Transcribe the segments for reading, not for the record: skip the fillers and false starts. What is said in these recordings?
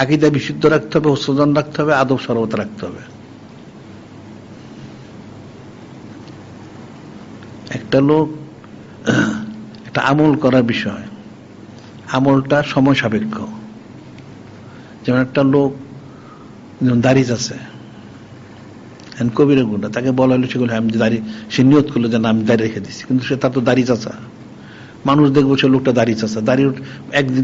আকীদা বিশুদ্ধ রাখতে হবে, হুসন রাখতে হবে, আদব সরবত রাখতে হবে। একটা লোক একটা আমল করার বিষয়, আমলটা সময় সাপেক্ষ। যেমন একটা লোক যেমন দাড়ি আছে, কবিরের গুণা, তাকে বলা হলো সেগুলো আমি দাড়ি, সে নিয়ত করলো যে না আমি দাড়ি রেখে দিচ্ছি, কিন্তু সে তার তো দাড়ি চাচা, মানুষ দেখবো সে লোকটা দাড়ি চাচা, দাড়ি একদিন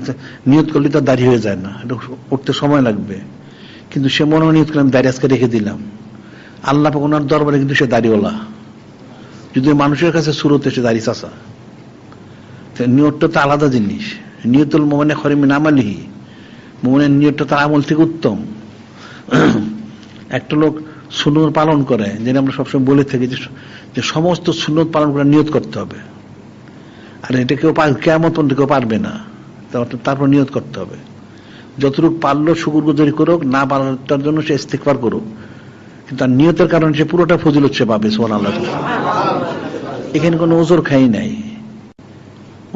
নিয়ত করলে তার দাড়ি হয়ে যায় না, এটা উঠতে সময় লাগবে। কিন্তু সে মনে নিয়ত করলাম দাড়ি আজকে রেখে দিলাম, আল্লাহ পাক ওনার দরবারে কিন্তু সে দাড়িওয়ালা, যদি মানুষের কাছে সুরতে সে দাড়ি চাচা। নিয়তটা তো আলাদা জিনিস। নিয়তুল মুমিনে খয়রুম মিন আমালিহি, মুমিনের নিয়তটা তার আমল থেকে উত্তম। একটা লোক সুন্নত পালন করে, যেটা আমরা সবসময় বলে থাকি যে সমস্ত সুন্নত পালন করে নিয়ত করতে হবে, আর এটা কেউ কিয়ামত পর্যন্ত কেউ পারবে না, তারপর নিয়ত করতে হবে। যতটুকু পারলো শুকরগুজারি করুক, না পারার জন্য সে ইস্তিগফার করুক, কিন্তু তার নিয়তের কারণে সে পুরোটা ফজিলত সে পাবে। সুবহানাল্লাহ। এখানে কোনো ওজোর খাই নাই।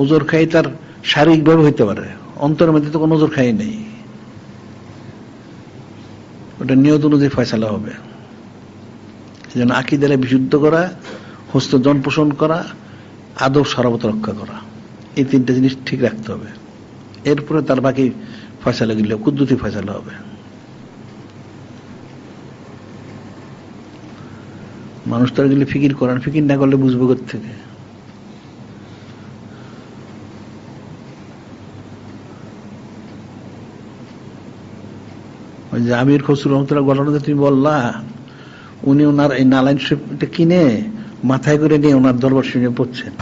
ওজোর খাই তার শারীরিকভাবে হইতে পারে, অন্তরের মধ্যে তো কোনো ওজোর খাই নেই। ওটা নিয়ত অনুযায়ী ফয়সালা হবে। সেজন্য আকীদারে বিশুদ্ধ করা, হস্তজন পোষণ করা, আদব সরবত রক্ষা করা, এই তিনটা জিনিস ঠিক রাখতে হবে। এরপরে তার বাকি ফয়সালা গেলে কুদরতি ফয়সালা হবে। মানুষ তার গেলে ফিকির করান, ফিকির না করলে বুঝবো কোত্থেকে? ওই যে আমির খসরু রহমতুল্লাহ ঘটনাতে তুমি বললা, উনি ওনার এই নালাইন শরীফটা কিনে মাথায় করে নিয়ে ওনার দরবার শুনে পড়ছেন।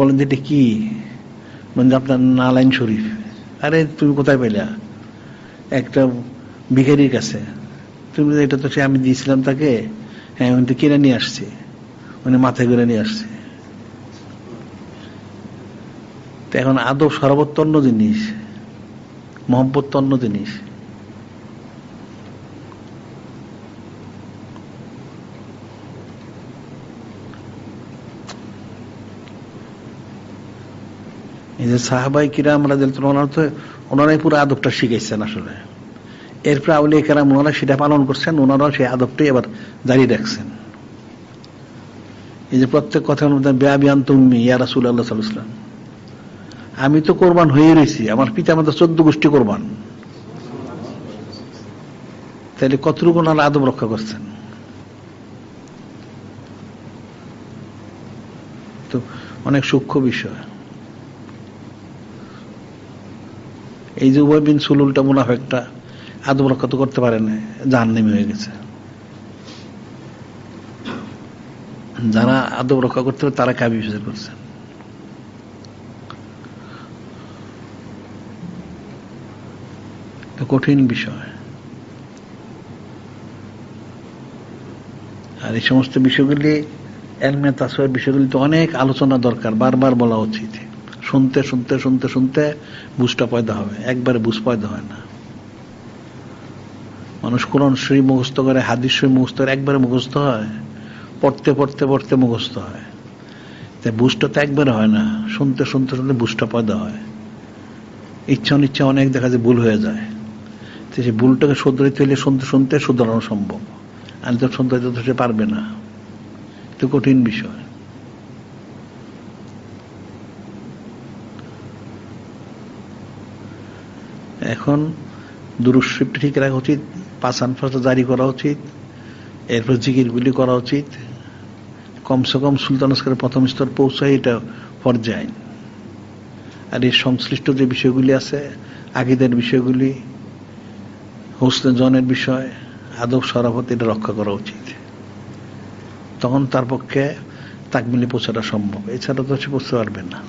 বলেন যে এটা কি? মানে আপনার নালাইন শরীফ। আরে তুমি কোথায় পেলা? একটা ভিখারির কাছে। তুমি এটা তো সে আমি দিয়েছিলাম তাকে, হ্যাঁ উনি তো কিনে নিয়ে আসছি, উনি মাথায় করে নিয়ে আসছে। তো এখন আদব সরবত অন্য জিনিস, মহব্বত অন্য জিনিস। এই যে সাহাবায়ে কিরাম রাদিয়াল্লাহু আনহু, ওনারাই পুরো আদবটা শিখাইছেন আসলে। এরপরে আউলিয়া কেরাম ওনারা সেটা পালন করছেন, ওনারাও সেই আদবটাই এবার জারি রাখছেন। এই যে প্রত্যেক কথার মধ্যে বিআবিয়ান তুম্মি ইয়া রাসূলুল্লাহ সাল্লাল্লাহু আলাইহি ওয়াসাল্লাম, আমি তো কোরবান হয়ে রয়েছি, আমার পিতা মাতা 14 গোষ্ঠী কোরবান। তাহলে কতটুকু ওনারা আদব রক্ষা করছেন? তো অনেক সূক্ষ্ম বিষয়। এই যে উবাই বিন সুলুলটা মুনাফিকটা আদব রক্ষা তো করতে পারে না, জাহান্নামী হয়ে গেছে। যারা আদব রক্ষা করতে পারে তারা কাবি বিচার করছে। কঠিন বিষয়। আর এই সমস্ত বিষয়গুলি ইলমে তাসওয়ুফের বিষয়গুলি তো অনেক আলোচনা দরকার, বারবার বলা উচিত। শুনতে শুনতে শুনতে শুনতে বুঝটা পয়দা হবে, একবারে বুঝ পয়দা হয় না। মানুষ কোরআন শরীফ মুখস্থ করে, হাদিস শরীফ মুখস্থ করে, একবারে মুখস্থ হয়? পড়তে পড়তে পড়তে মুখস্থ হয়। তাই বুঝটা তো একবারে হয় না, শুনতে শুনতে শুনতে বুঝটা পয়দা হয়। ইচ্ছা অনিচ্ছা অনেক দেখা যায় ভুল হয়ে যায়। তো সেই ভুলটাকে শুধরাইতে হলে শুনতে শুনতে শুধরানো সম্ভব, আর তো শুনতে তো সে পারবে না। এটা কঠিন বিষয়। এখন দুরূদ শরীফটা ঠিক রাখা উচিত, 5 আনফাসটা জারি করা উচিত, এরপর জিকিরগুলি করা উচিত। কমসে কম সুলতান আসকারের প্রথম স্তর পৌঁছায়, এটা পর্যায়। আর এর সংশ্লিষ্ট যে বিষয়গুলি আছে, আকীদার বিষয়গুলি, হোসনে জনের বিষয়, আদব সরাফত, এটা রক্ষা করা উচিত। তখন তার পক্ষে তাকমিলে পৌঁছাটা সম্ভব, এছাড়া তো সে পৌঁছতে পারবে না।